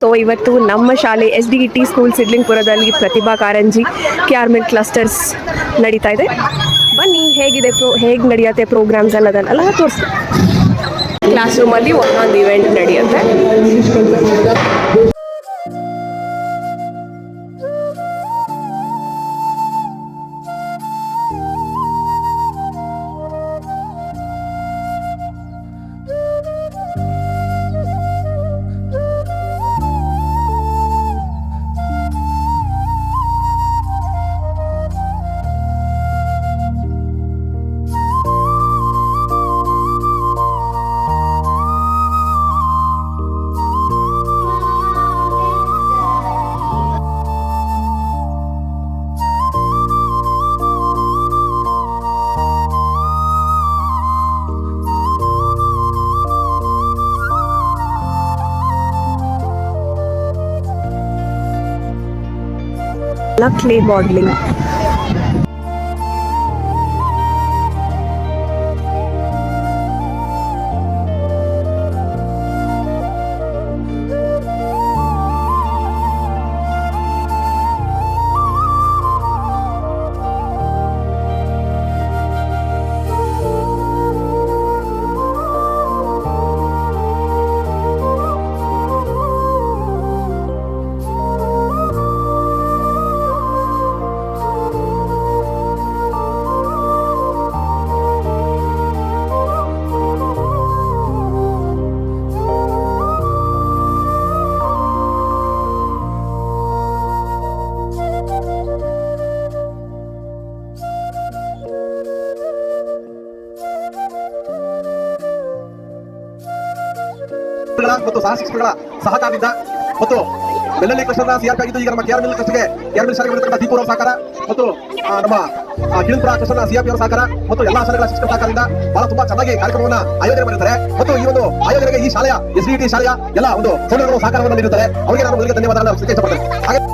So ಇವತ್ತು ನಮ್ಮ ಶಾಲೆ SDET school ಸಿಡ್ಲಿಂಗ್ಪುರದಲ್ಲಿ Pratibha Karanji KR Mill clusters ನಡೀತಾ ಇದೆ. ಬನ್ನಿ ಹೇಗಿದೆ ಹೇಗೆ ನಡೆಯುತ್ತೆ ಪ್ರೋಗ್ರಾಮ್ಸ್ ಅನ್ನೋದನ್ನೆಲ್ಲ ತೋರಿಸ್ತೀನಿ. ಕ್ಲಾಸ್ ರೂಮಲ್ಲಿ ಒಂದೊಂದು ಇವೆಂಟ್ ನಡೆಯುತ್ತೆ. ಕ್ಲೇ ಮಾಡಲಿಂಗ್, ಮತ್ತು ಸಹಶಿಕ್ಷಕರ ಸಹಕಾರದಿಂದ ಮತ್ತು ಬೆಳ್ಳಳ್ಳಿ ಕೃಷ್ಣನ ಸಿಆರ್ಪಿ ಆಗಿದ್ದು ಈಗ ನಮ್ಮ KR Mill ಕ್ಲಸ್ಟರ್ಗೆ KR Mill ಶಾಲೆಗೆ ಬರತಕ್ಕಂಥ ದೀಪೂರ್ ಅವರ ಸಹಕಾರ ಮತ್ತು ನಮ್ಮ ಕಿಳಿಂಪುರ ಕೃಷ್ಣನ ಸಿಆರ್ಪಿ ಅವರ ಸಹಕಾರ ಮತ್ತು ಎಲ್ಲಾ ಶಾಲೆಗಳ ಶಿಕ್ಷಕರ ಸಹಕಾರದಿಂದ ಬಹಳ ತುಂಬಾ ಚೆನ್ನಾಗಿ ಕಾರ್ಯಕ್ರಮವನ್ನು ಆಯೋಜನೆ ಮಾಡಿದ್ದಾರೆ. ಮತ್ತು ಈ ಒಂದು ಆಯೋಜನೆಗೆ ಈ ಶಾಲೆಯ SDET ಶಾಲೆಯ ಎಲ್ಲ ಒಂದು ಸೌಲಭ್ಯಗಳು ಸಹಕಾರವನ್ನು ನೀಡುತ್ತಾರೆ. ಅವರಿಗೆ ನಾನು ಮೊದಲಿಗೆ ಧನ್ಯವಾದಗಳನ್ನು ಅರ್ಪಿಸಲಿಕ್ಕೆ ಇಷ್ಟಪಡ್ತೇನೆ.